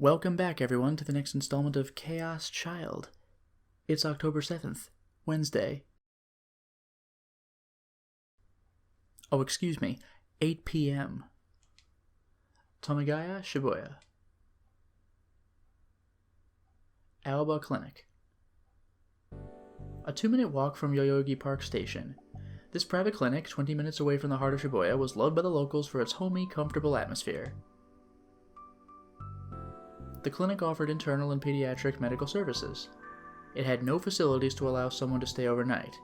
Welcome back, everyone, to the next installment of Chaos Child. It's October 7th, Wednesday. Oh, excuse me, 8 p.m. Tomigaya, Shibuya. Aoba Clinic. A 2-minute walk from Yoyogi Park Station. This private clinic, 20 minutes away from the heart of Shibuya, was loved by the locals for its homey, comfortable atmosphere. The clinic offered internal and pediatric medical services. It had no facilities to allow someone to stay overnight.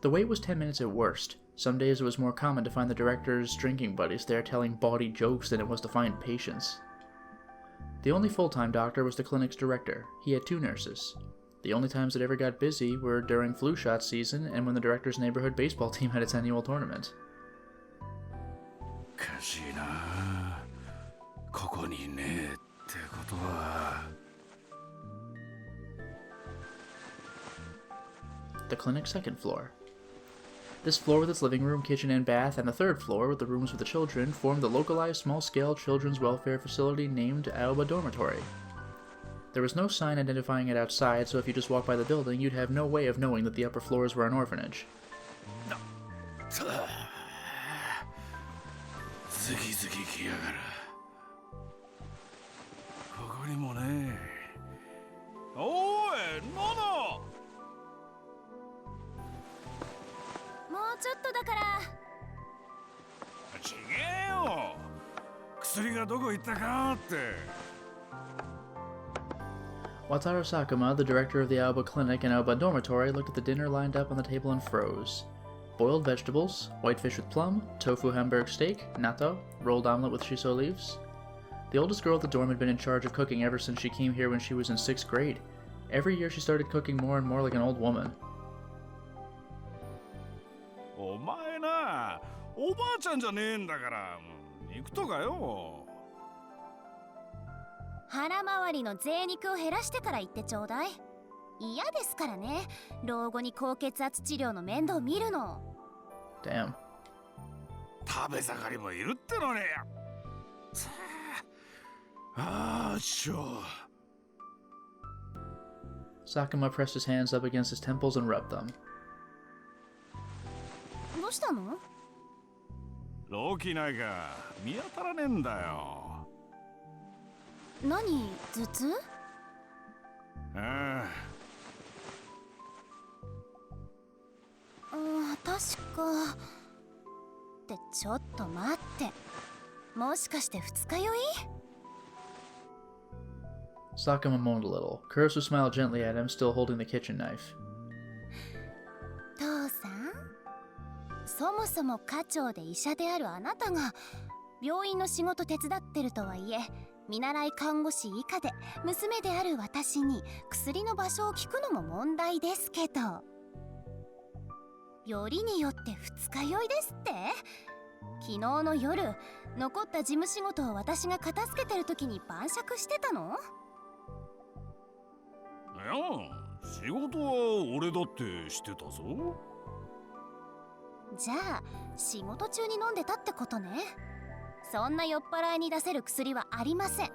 The wait was 10 minutes at worst. Some days it was more common to find the director's drinking buddies there telling bawdy jokes than it was to find patients. The only full-time doctor was the clinic's director. He had 2 nurses. The only times it ever got busy were during flu shot season and when the director's neighborhood baseball team had its annual tournament. The clinic's second floor. This floor with its living room, kitchen, and bath, and the third floor with the rooms for the children, formed the localized small-scale children's welfare facility named Aoba Dormitory. There was no sign identifying it outside, so if you just walked by the building, you'd have no way of knowing that the upper floors were an orphanage. Wataru Sakuma, the director of the Aoba Clinic and Aoba Dormitory, looked at the dinner lined up on the table and froze. Boiled vegetables, whitefish with plum, tofu Hamburg steak, natto, rolled omelet with shiso leaves. The oldest girl at the dorm had been in charge of cooking ever since she came here when she was in 6th grade. Every year she started cooking more and more like an old woman. Damn. Sakuma pressed his hands up against his temples and rubbed them. Sakuma moaned a little. Kurusu smiled gently at him, still holding the kitchen knife. 父さん、そもそも課長で医者であるあなたが病院の仕事手伝ってるとはいえ、見習い看護師以下で娘である私に薬の場所を聞くのも問題ですけど、よりによって二日酔いですって？昨日の夜、残った事務仕事を私が片付けてる時に晩酌してたの？いや、仕事は俺だってしてたぞ。じゃあ、仕事中に飲んでたってことね。そんな酔っ払いに出せる薬はありません。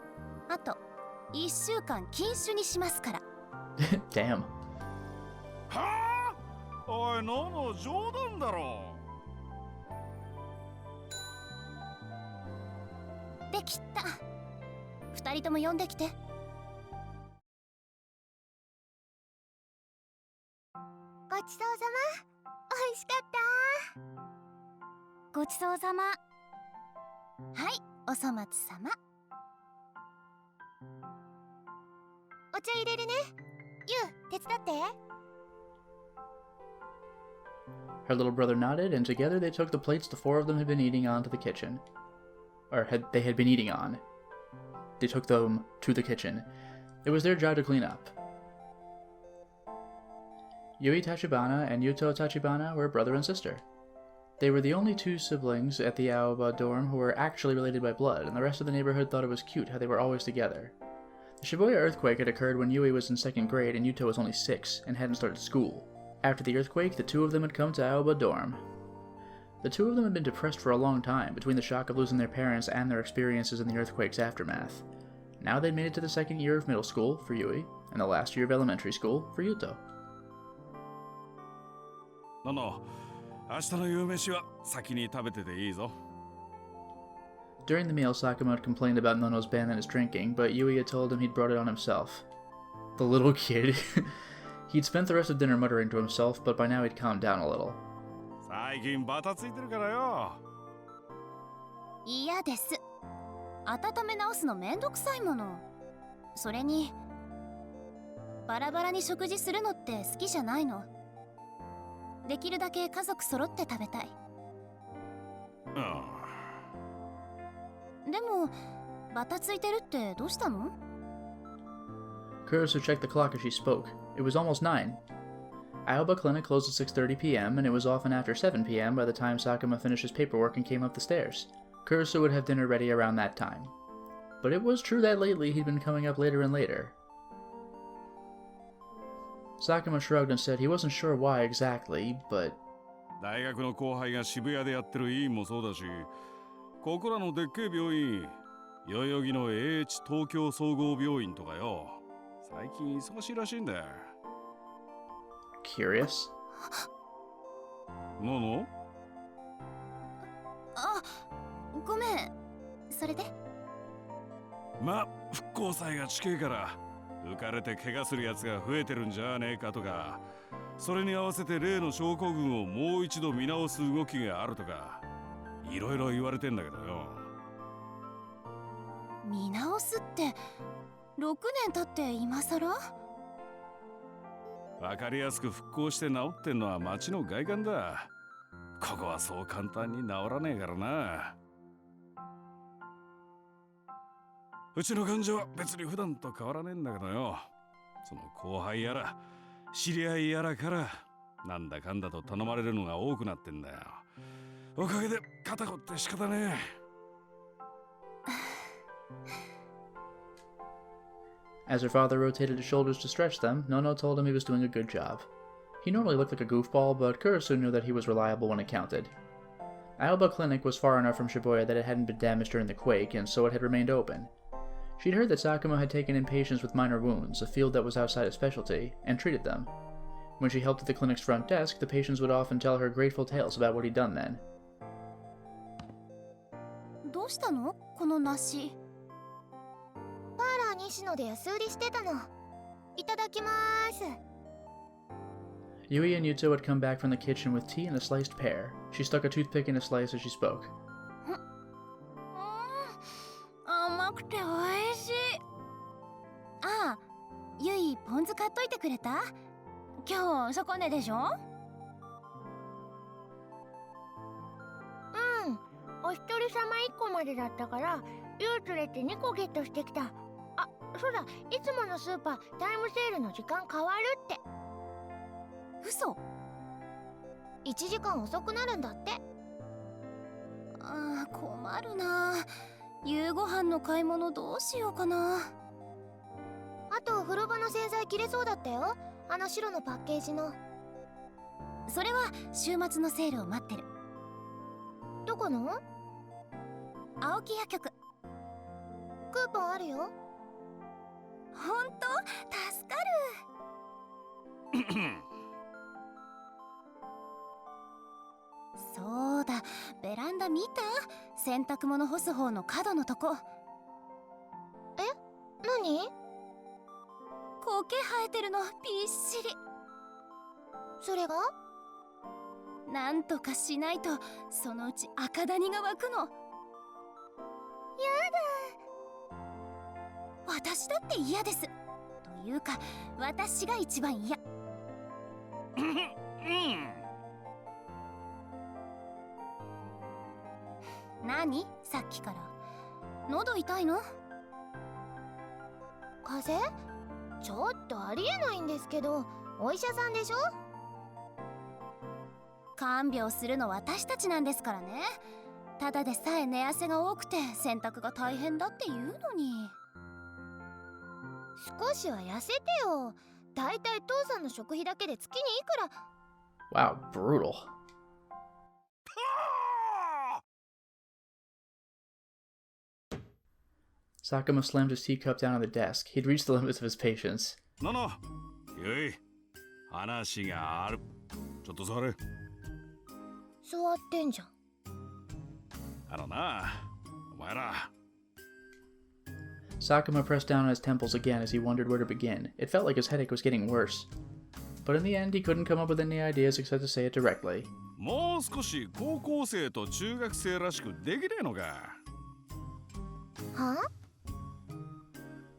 あと、1週間禁酒にしますから。Damn. はあ？おい、の冗談だろ。できた。2人とも呼んできて。ごちそうさま。おいしかった。ごちそうさま。はい、お粗末様。お茶入れるね。ゆう、手伝って。Her little brother nodded, and together they took the plates the 4 of them had been eating on to the kitchen. They had been eating on. They took them to the kitchen. It was their job to clean up. Yui Tachibana and Yuto Tachibana were brother and sister. They were the only 2 siblings at the Aoba dorm who were actually related by blood, and the rest of the neighborhood thought it was cute how they were always together. The Shibuya earthquake had occurred when Yui was in 2nd grade and Yuto was only 6 and hadn't started school. After the earthquake, the 2 of them had come to Aoba dorm. The 2 of them had been depressed for a long time, between the shock of losing their parents and their experiences in the earthquake's aftermath. Now they'd made it to the second year of middle school for Yui, and the last year of elementary school for Yuto. のの、明日の夕飯は先に食べてていいぞ。During the meal, Sakuma had complained about Nono's ban on his drinking, but Yui had told him he'd brought it on himself. The little kid. He'd spent the rest of dinner muttering to himself, but by now he'd calmed down a little. 最近バタついてるからよ。嫌です。温め直すのめんどくさいもの。それにバラバラに食事するのって好きじゃないの。できるだけ家族揃って食べたい。でもバタついてるってどうしたの？ Kurisu checked the clock as she spoke. It was almost 9. Aoba Clinic closed at 6:30 p.m., and it was often after 7 p.m. by the time Sakuma finished his paperwork and came up the stairs. Kurisu would have dinner ready around that time. But it was true that lately he'd been coming up later and later. Sakuma shrugged and said he wasn't sure why exactly, but... 大学の後輩が渋谷でやってる医院もそうだし、ここらのでっけえ病院、代々木の AH 東京総合病院とかよ。最近忙しいらしいんだよ。Curious? のの？あ、ごめん。それで？ま、復興祭が近いから浮かれて怪我するやつが増えてるんじゃねえかとか、それに合わせて例の症候群をもう一度見直す動きがあるとか、いろいろ言われてんだけどよ。見直すって6年経って今さら？わかりやすく復興して治ってんのは街の外観だ。ここはそう簡単に治らねえからな。うちの患者は別に普段と変わらねえんだけどよ。その後輩やら知り合いやらからなんだかんだと頼まれるのが多くなってんだよ。おかげで肩こって仕方ねえ。As her father rotated his shoulders to stretch them, Nono told him he was doing a good job. He normally looked like a goofball, but Kurisu knew that he was reliable when it counted. Aoba Clinic was far enough from Shibuya that it hadn't been damaged during the quake, and so it had remained open. She'd heard that Sakuma had taken in patients with minor wounds, a field that was outside his specialty, and treated them. When she helped at the clinic's front desk, the patients would often tell her grateful tales about what he'd done then. どうしたの？この梨。パーラー西野で安売りしてたの。いただきまーす。Yui and Yuto had come back from the kitchen with tea and a sliced pear. She stuck a toothpick in a slice as she spoke. 甘くておいしい。ああ、ゆいポン酢買っといてくれた？今日そこねでしょ？うん、お一人様1個までだったからユウ連れて2個ゲットしてきた。あ、そうだ、いつものスーパータイムセールの時間変わるって。嘘。1時間遅くなるんだって。ああ、困るな。夕ご飯の買い物どうしようかな。あと風呂場の洗剤切れそうだったよ。あの白のパッケージの。それは週末のセールを待ってる。どこの？青木薬局。クーポンあるよ。ほんと？助かる。そうだ、ベランダ見た？洗濯物干す方の角のとこ。え？何？苔生えてるのびっしり。それが？なんとかしないとそのうち赤谷が湧くの。やだ。私だって嫌です。というか私が一番嫌。何？さっきから喉痛いの？風邪？ちょっとありえないんですけど、お医者さんでしょ？看病するの私たちなんですからね。ただでさえ寝汗が多くて洗濯が大変だって言うのに。少しは痩せてよ。だいたい父さんの食費だけで月にいくWow, ら。brutal. Sakuma slammed his teacup down on the desk. He'd reached the limits of his patience. なな、ゆい、話がある。ちょっと座れ。座ってんじゃん。あのな、お前ら。Sakuma pressed down on his temples again as he wondered where to begin. It felt like his headache was getting worse. But in the end, he couldn't come up with any ideas except to say it directly. もう少し高校生と中学生らしくできねえのか。は？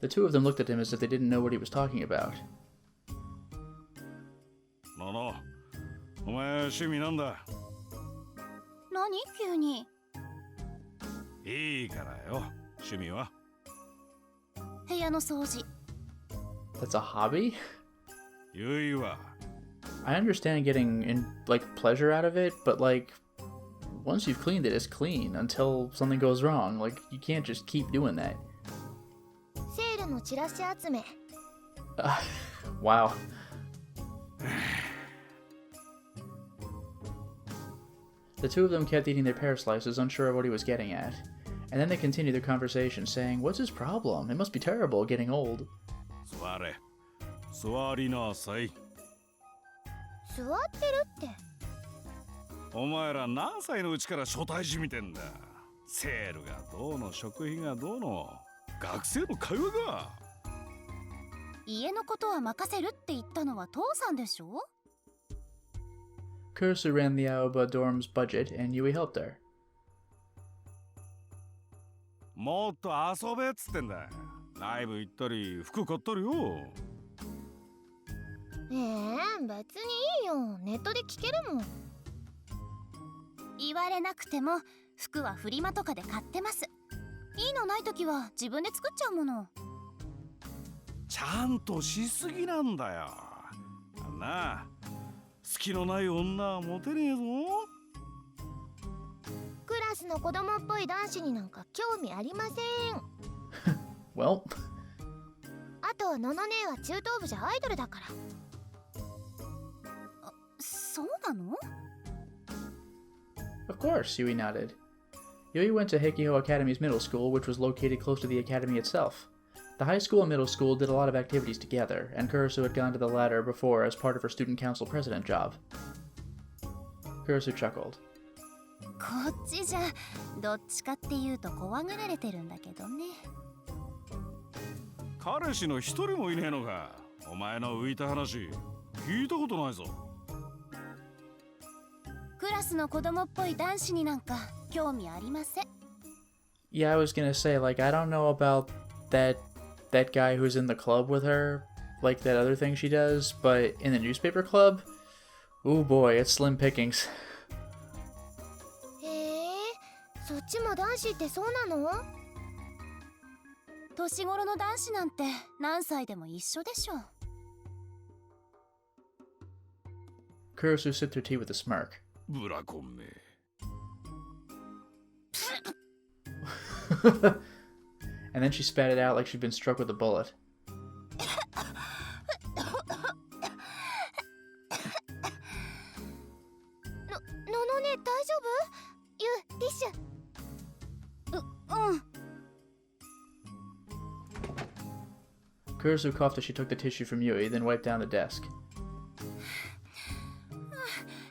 The two of them looked at him as if they didn't know what he was talking about. なな、お前趣味なんだ？何急に。いいからよ、趣味は。部屋の掃除。 That's a hobby? ゆいは。I understand getting pleasure out of it, but once you've cleaned it, it's clean until something goes wrong. You can't just keep doing that. セールのチラシ集め。Wow. The two of them kept eating their pear slices, unsure of what he was getting at. And then they continued their conversation, saying, "What's his problem? It must be terrible getting old." 座れ。座りなさい。座ってるって。お前ら何歳のうちから初対地見てんだ。セールがどうの、食費がどうの。学生の会話が。家のことは任せるって言ったのは父さんでしょ。Kurisu ran the Aoba dorm's budget, and Yui helped her. もっと遊べっつってんだ。ライブ行ったり、服買ったりよ。別にいいよ。ネットで聞けるもん。言われなくても服はフリマとかで買ってます。いいのない時は自分で作っちゃうもの。ちゃんとしすぎなんだよ。あんな、隙のない女はモテねえぞ。クラスの子供っぽい男子になんか興味ありません。Well. あとのの姉は中等部じゃアイドルだから。そうなの？ Of course, Yui nodded. Yui went to Heikiho Academy's middle school, which was located close to the academy itself. The high school and middle school did a lot of activities together, and Kurisu had gone to the latter before as part of her student council president job. Kurisu chuckled. こっちじゃどっちかっていうと怖がられてるんだけどね。彼氏の一人もいねえのか。お前の浮いた話聞いたことないぞ。クラスの子供っぽい男子になんか興味ありません。Yeah, I was gonna say, I don't know about that guy who's in the club with her, that other thing she does, but in the newspaper club, ooh boy, it's slim pickings. そっちも男子ってそうなの？年頃の男子なんて何歳でも一緒でしょ。Kurisu sipped her tea with a smirk. ブラコンめ。And then she spat it out like she'd been struck with a bullet. ののね、大丈夫？ゆ、ティッシュ。Kurisu coughed as she took the tissue from Yui, then wiped down the desk.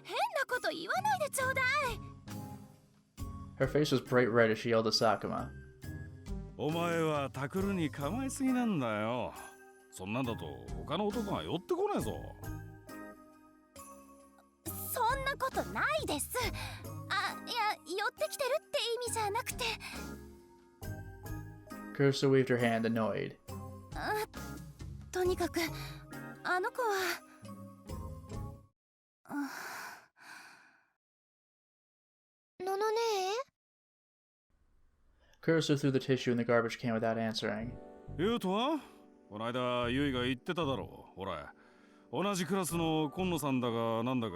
変なこと言わないでちょうだい。 Her face was bright red as she yelled at Sakuma. お前はタクルに構いすぎなんだよ。そんなんだと他の男が寄ってこないぞ。そんなことないです。あ、いや、寄ってきてるって意味じゃなくて。Kurisu waved her hand, annoyed. とにかくあの子はののね。 Kurisu threw the tissue in the garbage can without answering. 言うとは？この間ユイが言ってただろう。ほら、同じクラスの今野さんだがなんだか。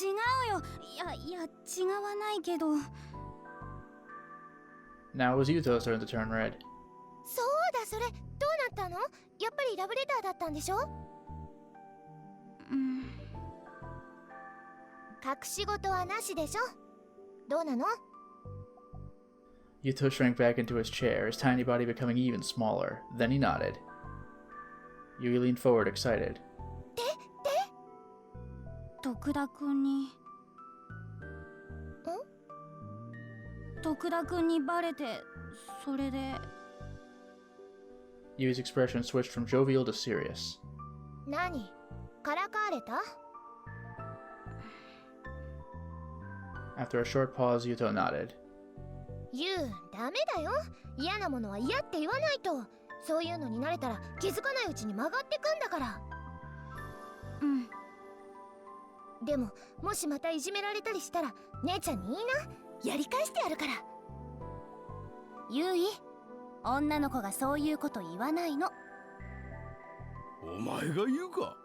違うよ。いや違わないけど。 Now it was Yuto's turn to turn red. そうだ、それどうなったの？やっぱりラブレターだったんでしょ？隠し事はなしでしょ？どうなの？ Yuto shrank back into his chair, his tiny body becoming even smaller. Then he nodded. Yui leaned forward, excited. 徳田くんに徳田くんにバレてそれで Yui's expression switched from jovial to serious. 何からかわれた？ After a short pause, Yuto nodded. ユウ、ダメだよ。嫌なものは嫌って言わないと。そういうのに慣れたら気づかないうちに曲がってくんだから。うん。でも、もしまたいじめられたりしたら姉ちゃんにいいな。やり返してやるから。ユイ、女の子がそういうこと言わないの。お前が言うか？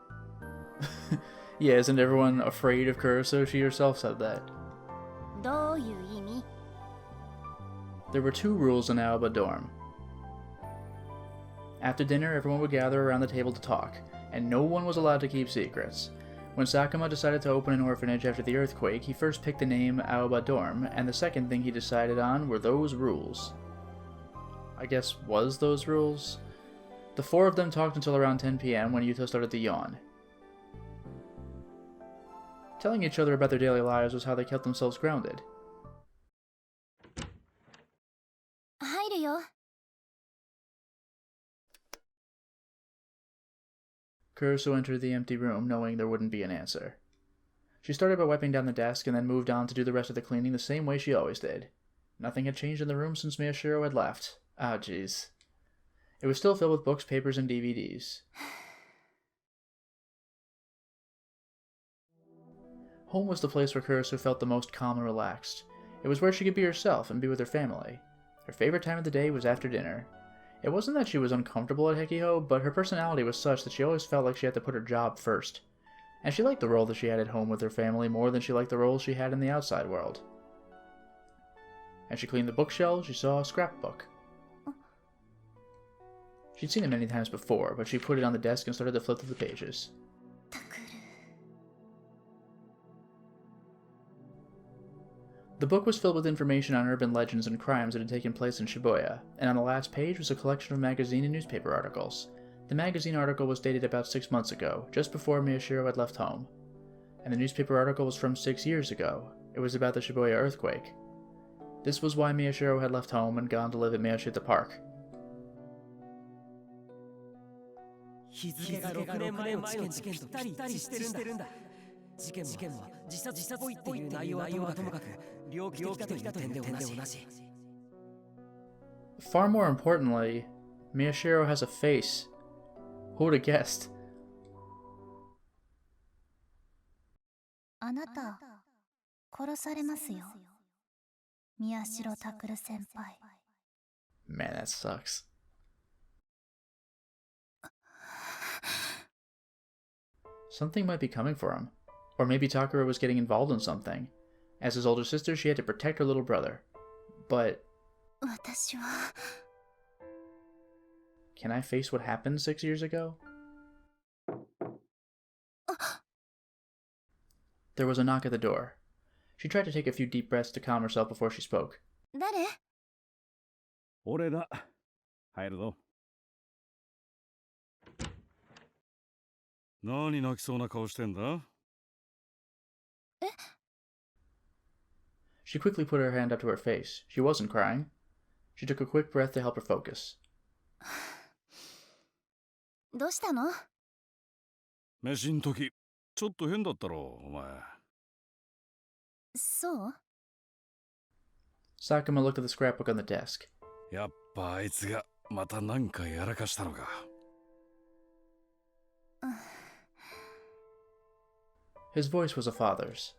Yeah, isn't everyone afraid of Kuroso? She herself said that. どういう意味？ There were 2 rules in Aoba dorm. After dinner, everyone would gather around the table to talk, and no one was allowed to keep secrets. When Sakuma decided to open an orphanage after the earthquake, he first picked the name Aoba Dorm, and the second thing he decided on were those rules. I guess was those rules? The 4 of them talked until around 10 p.m. when Yuto started to yawn. Telling each other about their daily lives was how they kept themselves grounded. 入るよ。Kuroso entered the empty room, knowing there wouldn't be an answer. She started by wiping down the desk and then moved on to do the rest of the cleaning the same way she always did. Nothing had changed in the room since Miyashiro had left. Ah, jeez. It was still filled with books, papers, and DVDs. Home was the place where Kuroso felt the most calm and relaxed. It was where she could be herself and be with her family. Her favorite time of the day was after dinner. It wasn't that she was uncomfortable at Hekiho, but her personality was such that she always felt like she had to put her job first. And she liked the role that she had at home with her family more than she liked the roles she had in the outside world. As she cleaned the bookshelves, she saw a scrapbook. She'd seen it many times before, but she put it on the desk and started to flip through the pages. The book was filled with information on urban legends and crimes that had taken place in Shibuya, and on the last page was a collection of magazine and newspaper articles. The magazine article was dated about 6 months ago, just before Miyashiro had left home. And the newspaper article was from 6 years ago. It was about the Shibuya earthquake. This was why Miyashiro had left home and gone to live at Miyashita Park. 日付が6年前の事件とぴったり一致してるんだ。事件は自殺っぽいっていう内容はともかく猟奇的だという点で同じ。 Far more importantly, Miyashiro has a face. Who would have guessed? あなた、殺されますよ。宮代拓先輩。Man, that sucks. Something might be coming for him. Or maybe Takara was getting involved in something. As his older sister, she had to protect her little brother. But... 私は... Can I face what happened 6 years ago? There was a knock at the door. She tried to take a few deep breaths to calm herself before she spoke. 誰? 俺だ。入るぞ。何泣きそうな顔してんだ? She quickly put her hand up to her face. She wasn't crying. She took a quick breath to help her focus. どうしたの? 飯ん時、ちょっと変だったろ、お前。そう? Sakuma looked at the scrapbook on the desk. やっぱあいつがまた何かやらかしたのか。His voice was a father's.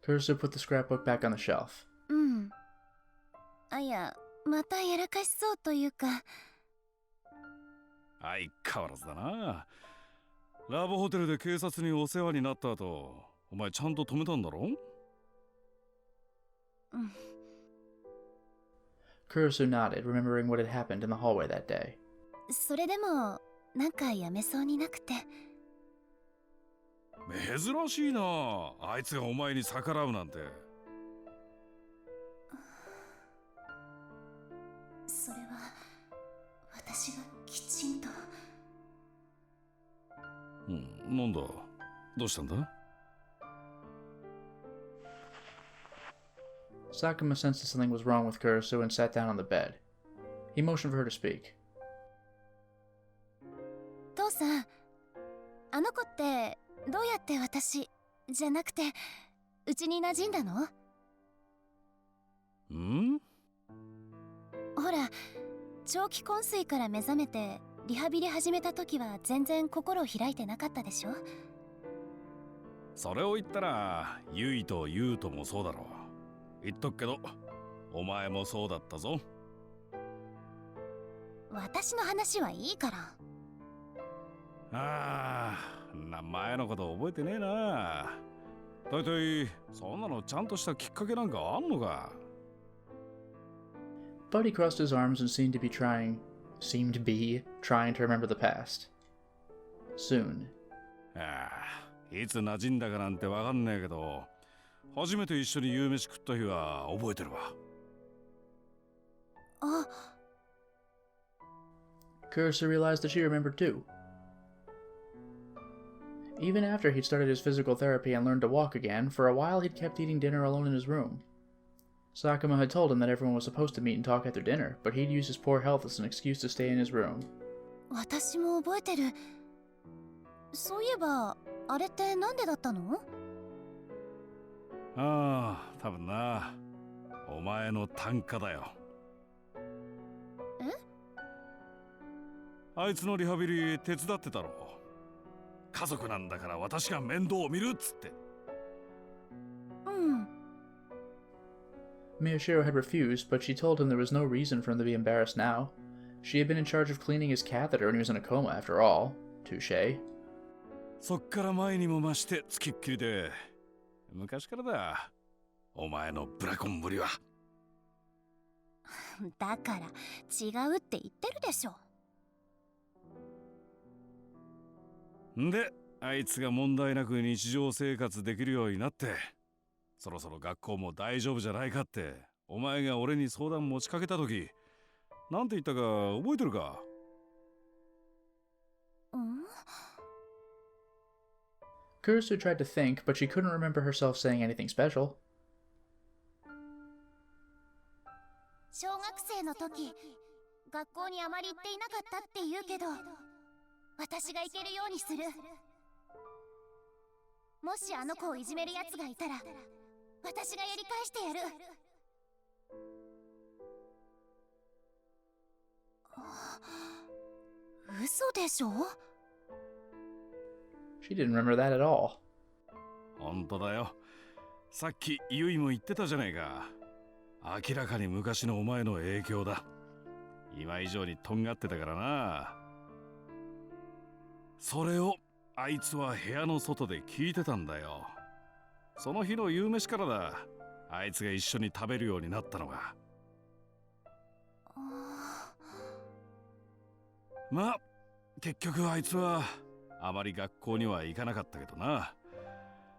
Kuroso put the scrapbook back on the shelf. いや、またやらかしそうというか。相変わらずだな。ラブホテルで警察にお世話になった後、お前ちゃんと止めたんだろ? Kuroso nodded, remembering what had happened in the hallway that day. それでも、なんかやめそうになくて。珍しいな。あいつがお前に逆らうなんて。それは私がきちんと。なんだ、どうしたんだ？ Sakuma sensed that something was wrong with Kurisu and sat down on the bed. He motioned for her to speak. 父さん、あの子ってどうやって私じゃなくてうちに馴染んだの？ほら、長期昏睡から目覚めてリハビリ始めた時は全然心を開いてなかったでしょ？それを言ったら、ユイとユウトもそうだろう。言っとくけど、お前もそうだったぞ。私の話はいいから。前のこと覚えてねえな。だいたいそんなのちゃんとしたきっかけなんかあんのか？ Buddy crossed his arms and seemed to be trying to remember the past. Soon. いつ馴染んだかなんてわかんねえけど、初めて一緒に夕飯食った日は覚えてるわ。Kurisu realized that she remembered too. Even after he'd started his physical therapy and learned to walk again, for a while he'd kept eating dinner alone in his room. Sakuma had told him that everyone was supposed to meet and talk after dinner, but he'd used his poor health as an excuse to stay in his room. 私も覚えてる。そういえば、あれってなんでだったの？多分な。お前の単価だよ。え？あいつのリハビリ手伝ってたろ。家族なんだから私が面倒を見るっつって。Miyashiro had refused, but she told him there was no reason for him to be embarrassed now. She had been in charge of cleaning his catheter when he was in a coma, after all. Touché. そっから前にも増してつきっきりで、昔からだ。お前のブラコンぶりは。だから違うって言ってるでしょ。んで、あいつが問題なく日常生活できるようになって、そろそろ学校も大丈夫じゃないかって、お前が俺に相談持ちかけたとき、なんて言ったか覚えてるか？Kurisu tried to think, but she couldn't remember herself saying anything special. 小学生の時、学校にあまり行っていなかったって言うけど、私が行けるようにする。もしあの子をいじめるやつがいたら、私がやり返してやる。嘘でしょ？ She didn't remember that at all. 本当だよ。さっきユイも言ってたじゃねえか。明らかに昔のお前の影響だ。今以上にとんがってたからな。それをあいつは部屋の外で聞いてたんだよ。その日の夕飯からだ。あいつが一緒に食べるようになったのが。まあ結局あいつはあまり学校には行かなかったけどな。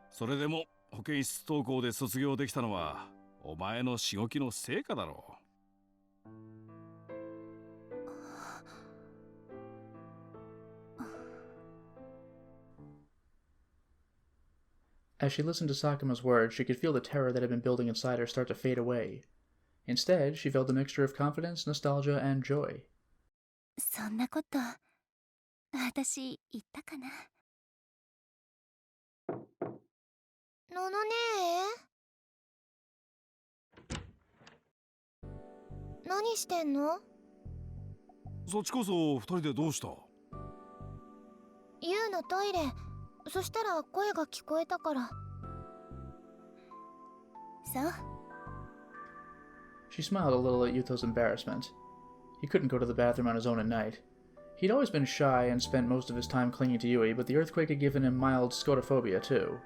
それでも保健室登校で卒業できたのはお前のしごきの成果だろう。As she listened to Sakuma's words, she could feel the terror that had been building inside her start to fade away. Instead, she felt a mixture of confidence, nostalgia, and joy. そんなこと、私言ったかな？ののねえ、何してんの？そっちこそ二人でどうした？ユウのトイレ。そしたら声が聞こえたから。そう。She smiled a little at Yuto's embarrassment. He couldn't go to the bathroom on his own at night. He'd always been shy and spent most of his time clinging to Yui, but the earthquake had given him mild scotophobia too.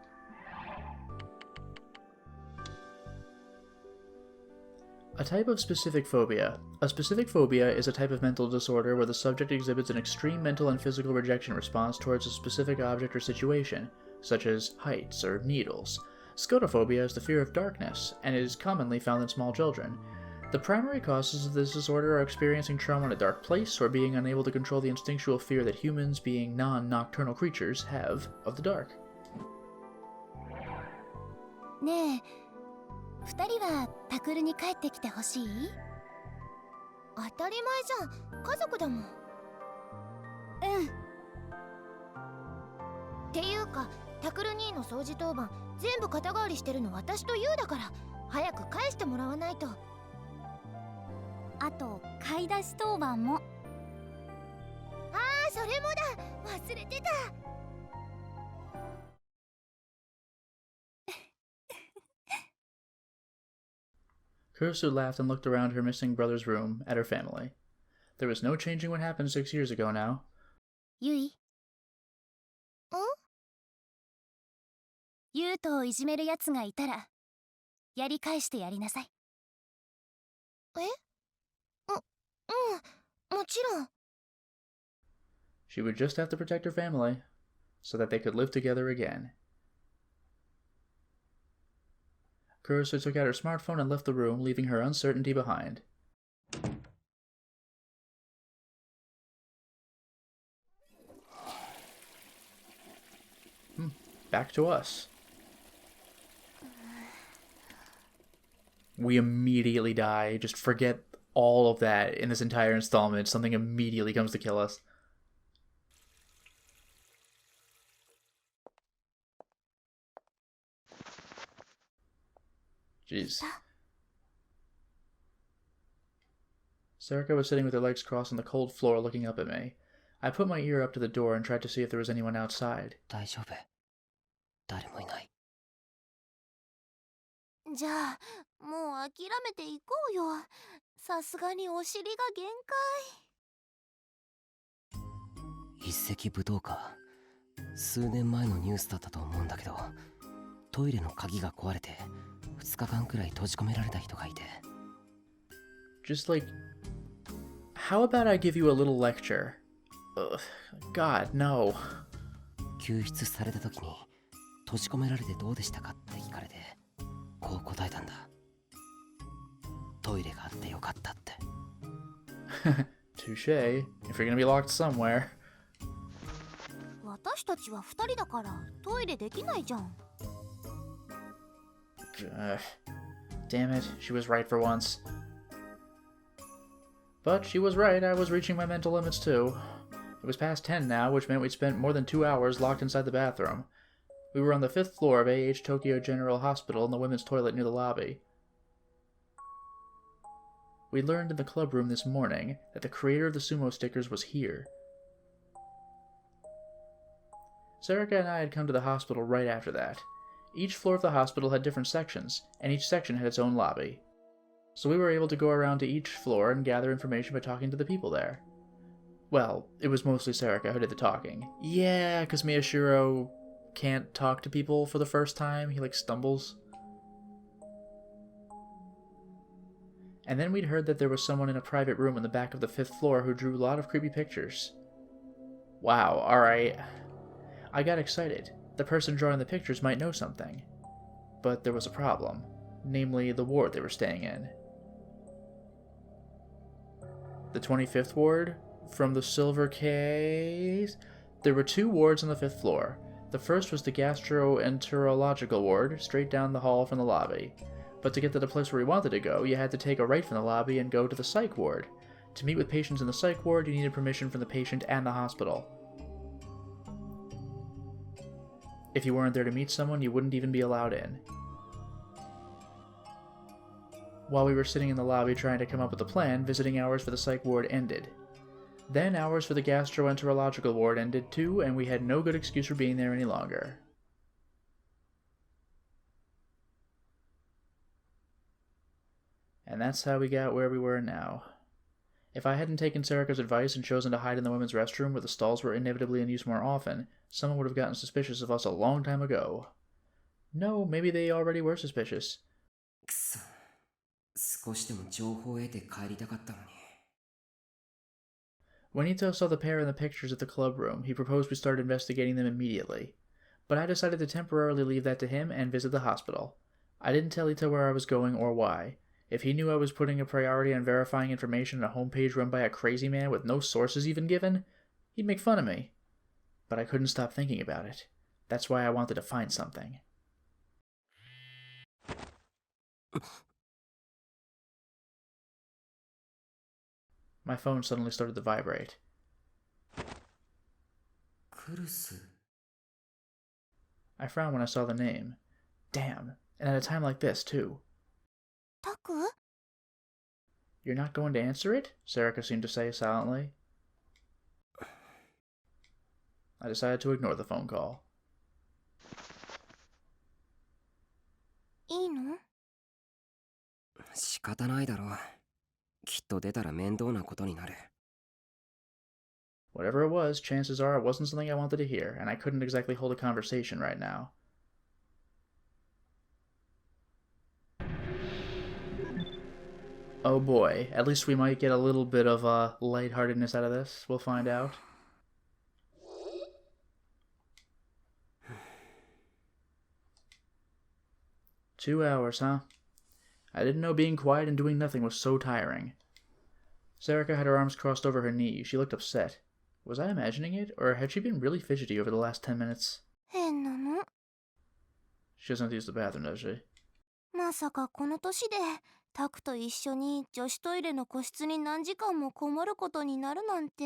A type of specific phobia. A specific phobia is a type of mental disorder where the subject exhibits an extreme mental and physical rejection response towards a specific object or situation, such as heights or needles. Scotophobia is the fear of darkness, and is commonly found in small children. The primary causes of this disorder are experiencing trauma in a dark place or being unable to control the instinctual fear that humans, being non-nocturnal creatures, have of the dark. ねえ、二人はタクルに帰ってきてほしい？当たり前じゃん、家族だもん。っていうか、タクル兄の掃除当番全部肩代わりしてるの私とユウだから、早く返してもらわないと。あと買い出し当番も。ああ、それもだ、忘れてた。Kurusu laughed and looked around her missing brother's room at her family. There was no changing what happened 6 years ago now. ユイ。ユウトをいじめるやつがいたら、やり返してやりなさい。もちろん。She would just have to protect her family, so that they could live together again. Kurusu took out her smartphone and left the room, leaving her uncertainty behind. Back to us. We immediately die. Just forget all of that in this entire installment. Something immediately comes to kill us. Jeez. Sarika was sitting with her legs crossed on the cold floor looking up at me. I put my ear up to the door and tried to see if there was anyone outside. 大丈夫。誰もいない。じゃあもう諦めていこうよ。さすがにお尻が限界。一石舞踏家。数年前のニュースだったと思うんだけど、トイレの鍵が壊れて2日間くらい閉じ込められた人がいて。Just like, how about I give you a little lecture? Ugh, God, no. 救出された時に閉じ込められてどうでしたかって聞かれて、こう答えたんだ。トイレがあってよかったって。Touche. If you're gonna be locked somewhere. 私たちは2人だからトイレできないじゃん。Damn it, she was right for once. But she was right, I was reaching my mental limits too. It was past 10 now, which meant we'd spent more than 2 hours locked inside the bathroom. We were on the 5th floor of AH Tokyo General Hospital in the women's toilet near the lobby. We learned in the club room this morning that the creator of the sumo stickers was here. Sarika and I had come to the hospital right after that. Each floor of the hospital had different sections, and each section had its own lobby. So we were able to go around to each floor and gather information by talking to the people there. Well, it was mostly Sarika who did the talking. Yeah, because Miyashiro can't talk to people for the first time. He, stumbles. And then we'd heard that there was someone in a private room in the back of the 5th floor who drew a lot of creepy pictures. Wow, alright. I got excited. The person drawing the pictures might know something. But there was a problem. Namely, the ward they were staying in. The 25th ward? From the silver case? There were 2 wards on the 5th floor. The first was the gastroenterological ward, straight down the hall from the lobby. But to get to the place where we wanted to go, you had to take a right from the lobby and go to the psych ward. To meet with patients in the psych ward, you needed permission from the patient and the hospital. If you weren't there to meet someone, you wouldn't even be allowed in. While we were sitting in the lobby trying to come up with a plan, visiting hours for the psych ward ended. Then hours for the gastroenterological ward ended too, and we had no good excuse for being there any longer. And that's how we got where we were now. If I hadn't taken Sarika's advice and chosen to hide in the women's restroom where the stalls were inevitably in use more often, someone would have gotten suspicious of us a long time ago. No, maybe they already were suspicious. くそ。少しでも情報を得て帰りたかったのに。When Ito saw the pair in the pictures at the club room, he proposed we start investigating them immediately. But I decided to temporarily leave that to him and visit the hospital. I didn't tell Ito where I was going or why. If he knew I was putting a priority on verifying information on a homepage run by a crazy man with no sources even given, he'd make fun of me. But I couldn't stop thinking about it. That's why I wanted to find something. My phone suddenly started to vibrate. クルス I frowned when I saw the name. Damn, and at a time like this, too. タク You're not going to answer it? Sarika seemed to say silently. I decided to ignore the phone call. いいの？仕方ないだろう。きっと出たら面倒なことになる。 Whatever it was, chances are it wasn't something I wanted to hear, and I couldn't exactly hold a conversation right now. Oh boy, at least we might get a little bit of lightheartedness out of this. We'll find out. Two hours, huh? I didn't know being quiet and doing nothing was so tiring. Sarika had her arms crossed over her knees. She looked upset. Was I imagining it, or had she been really fidgety over the last 10 minutes? 変なの？ She doesn't use the bathroom, does she? まさかこの年でタクと一緒に女子トイレの個室に何時間もこもることになるなんて。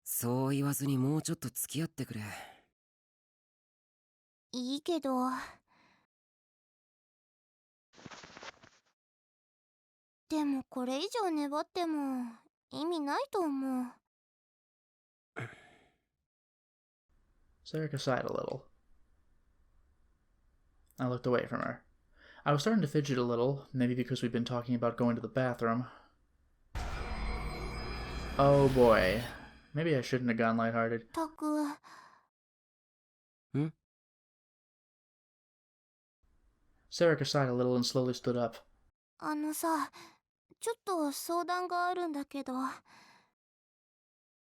そう言わずにもうちょっと付き合ってくれ。いいけど。でもこれ以上粘っても意味ないと思う。Sarika sighed a little. I looked away from her. I was starting to fidget a little, maybe because we'd been talking about going to the bathroom. Oh boy. Maybe I shouldn't have gone lighthearted. タク。ん？ Sarika sighed a little and slowly stood up. あのさ、ちょっと相談があるんだけど。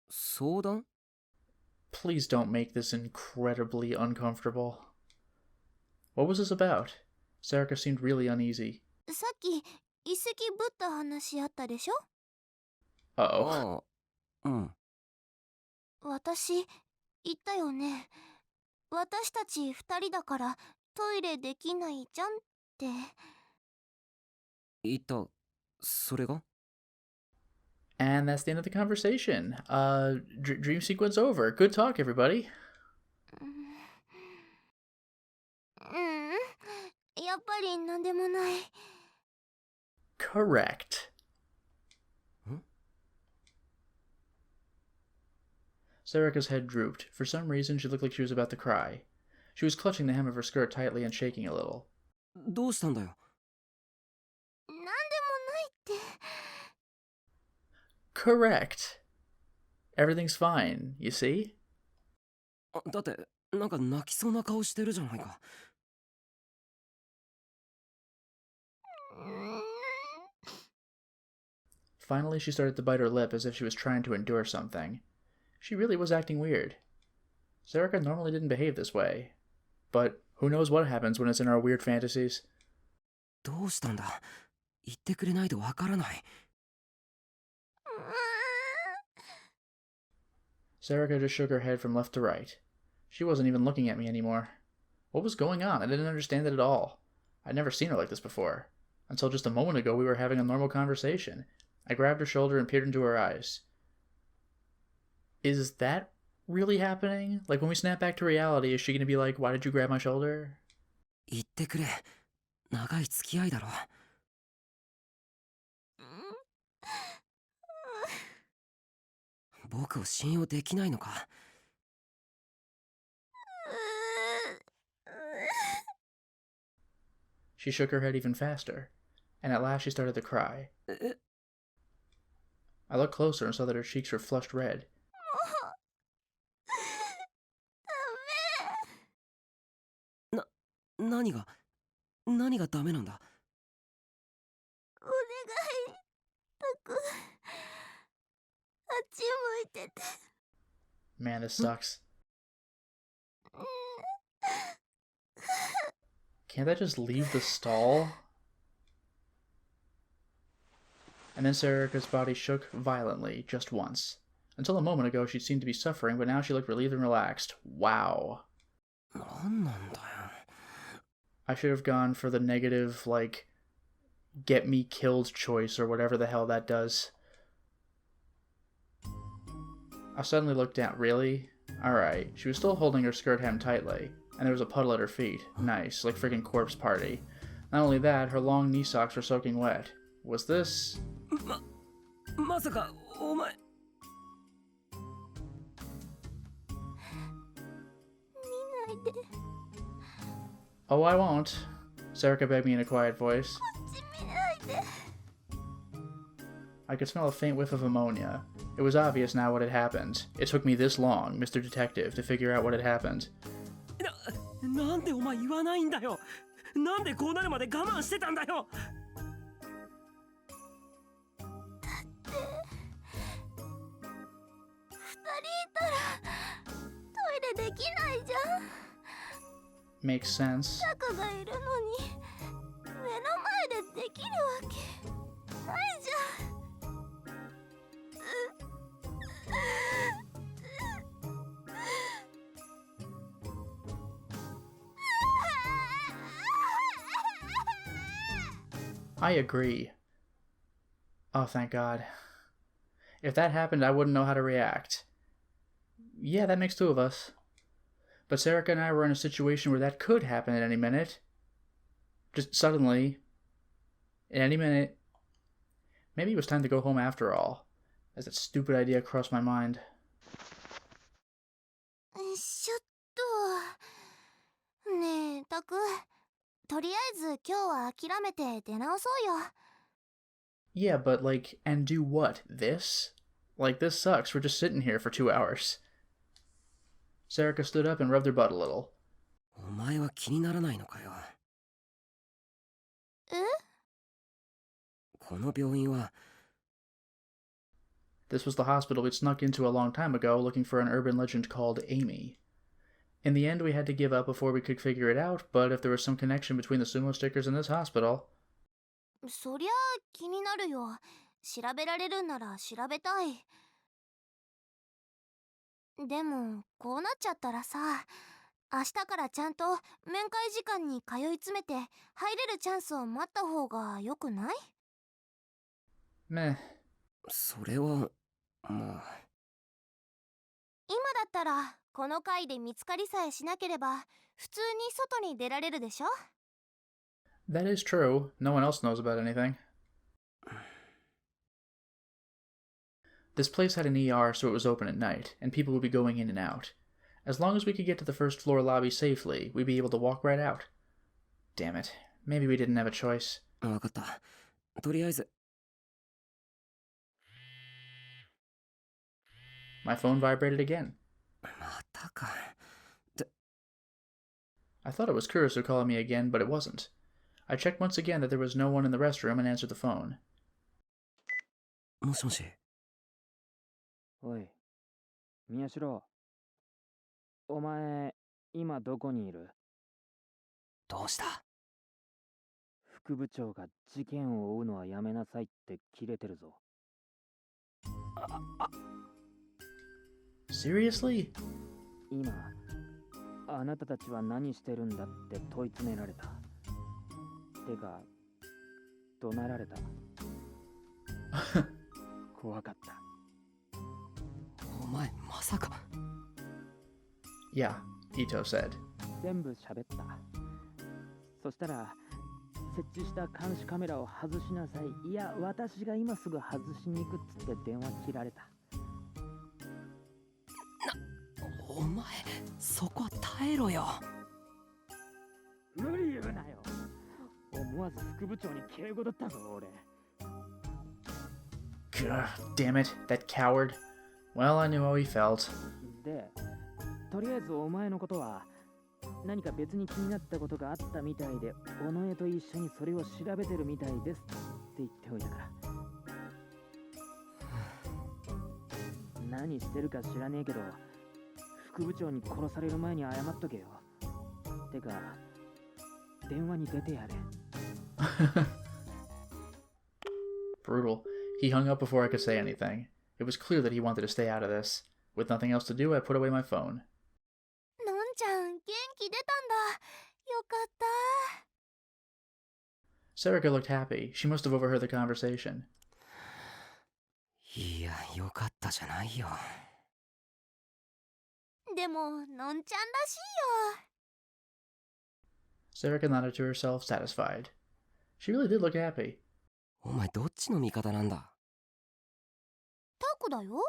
相談？ Please don't make this incredibly uncomfortable. What was this about? Sarika seemed really uneasy. さっき遺跡ぶった話あったでしょ？ Uh-oh. ああ、うん。私言ったよね。私たち二人だからトイレできないじゃんって。言った。それが？ And that's the end of the conversation. Dream sequence over. Good talk, everybody. やっぱりなんでもない。 Correct. Sarika's head drooped. For some reason, she looked like she was about to cry. She was clutching the hem of her skirt tightly and shaking a little. どうしたんだよ。なんでもないって。 Correct. Everything's fine, you see? だってなんか泣きそうな顔してるじゃないか。 Finally, she started to bite her lip as if she was trying to endure something. She really was acting weird. Sarika normally didn't behave this way. But who knows what happens when it's in our weird fantasies? どうしたんだ。言ってくれないとわからない。 Sarika just shook her head from left to right. She wasn't even looking at me anymore. What was going on? I didn't understand it at all. I'd never seen her like this before. Until just a moment ago, we were having a normal conversation. I grabbed her shoulder and peered into her eyes. Is that really happening? Like, when we snap back to reality, is she going to be like, why did you grab my shoulder? 言ってくれ。長い付き合いだろ。僕を信用できないのか。 She shook her head even faster, and at last she started to cry. I looked closer and saw that her cheeks were flushed red. 何がダメなんだ。 お願い、タク。あっち向いてて。 Man, this sucks. Can't I just leave the stall? And then Sarika's body shook violently, just once. Until a moment ago, she seemed to be suffering, but now she looked relieved and relaxed. Wow. I should have gone for the negative, like, get me killed choice or whatever the hell that does. I suddenly looked down. Really? Alright. She was still holding her skirt hem tightly, and there was a puddle at her feet. Nice, like friggin' corpse party. Not only that, her long knee socks were soaking wet. Was this... まさかお前 Oh, I won't. Sarika begged me in a quiet voice. I could smell a faint whiff of ammonia. It was obvious now what had happened. It took me this long, Mr. Detective, to figure out what had happened. なんでお前言わないんだよ。なんでこうなるまで我慢してたんだよ。Makes sense. タカがいるのに目の前でできるわけないじゃん。I agree. Oh, thank God. If that happened, I wouldn't know how to react. Yeah, that makes two of us. But Sarika and I were in a situation where that could happen at any minute. Just suddenly. At any minute. Maybe it was time to go home after all, as that stupid idea crossed my mind. ちょっとねえタク、とりあえず今日は諦めて出直そうよ。 Yeah, but like, and do what? This? Like, this sucks. We're just sitting here for 2 hours. Sarika stood up and rubbed her butt a little. お前は気にならないのかよ。え？この病院は This was the hospital we'd snuck into a long time ago looking for an urban legend called Amy. In the end, we had to give up before we could figure it out, but if there was some connection between the sumo stickers and this hospital... そりゃ気になるよ。調べられるなら調べたい。でもこうなっちゃったらさ、明日からちゃんと面会時間に通い詰めて入れるチャンスを待った方がよくない？ Meh. それはもう今だったらこの回で見つかりさえしなければ普通に外に出られるでしょ？ That is true. No one else knows about anything. This place had an ER, so it was open at night, and people would be going in and out. As long as we could get to the first floor lobby safely, we'd be able to walk right out. Damn it. Maybe we didn't have a choice. わかった。とりあえず My phone vibrated again. またか。 I thought it was Kurisu calling me again, but it wasn't. I checked once again that there was no one in the restroom and answered the phone. もしもし。おい、宮代。お前、今どこにいる？どうした？副部長が事件を追うのはやめなさいって切れてるぞ。Seriously? 今、あなたたちは何してるんだって問い詰められた。てか、怒鳴られた。怖かった。お前まさか。Yeah, Ito said. 全部喋った。そしたら、設置した監視カメラを外しなさい。いや、私が今すぐ外しに行くっつって電話切られた。お前そこは耐えろよ。無理言うなよ。思わず副部長に敬語だったぞ俺。Gah, damn it, that coward. Well, I knew how he felt. で、とりあえずお前のことは何か別に気になったことがあったみたいで、尾上と一緒にそれを調べてるみたいですって言っておいたから。何してるか知らねえけど、副部長に殺される前に謝っとけよ。てか、電話に出てやれ。 Brutal. He hung up before I could say anything. It was clear that he wanted to stay out of this. With nothing else to do, I put away my phone. のんちゃん元気出たんだ。よかった。 Serica looked happy. She must have overheard the conversation. いや、よかったじゃないよ。でものんちゃんらしいよ。 Serica nodded to herself, satisfied. She really did look happy. お前どっちの味方なんだ？タクだよ。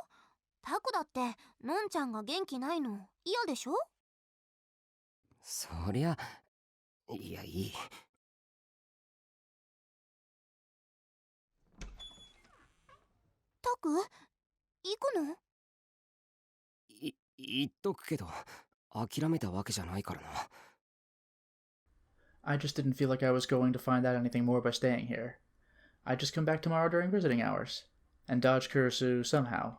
タクだってのんちゃんが元気ないの嫌でしょ？そりゃ、いや、いい。タク行くの？言っとくけど、諦めたわけじゃないからな。I just didn't feel like I was going to find out anything more by staying here. I'd just come back tomorrow during visiting hours, and dodge Kurisu somehow.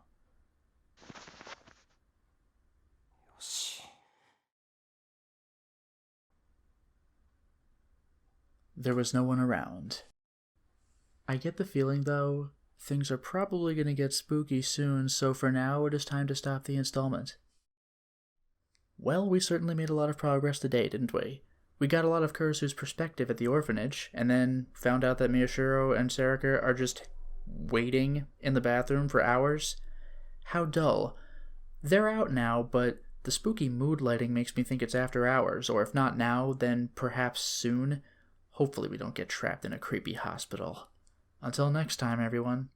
よし。 There was no one around. I get the feeling, though, things are probably going to get spooky soon, so for now it is time to stop the installment. Well, we certainly made a lot of progress today, didn't we? We got a lot of Kurisu's perspective at the orphanage, and then found out that Miyashiro and Serica are just waiting in the bathroom for hours. How dull. They're out now, but the spooky mood lighting makes me think it's after hours, or if not now, then perhaps soon. Hopefully we don't get trapped in a creepy hospital. Until next time, everyone.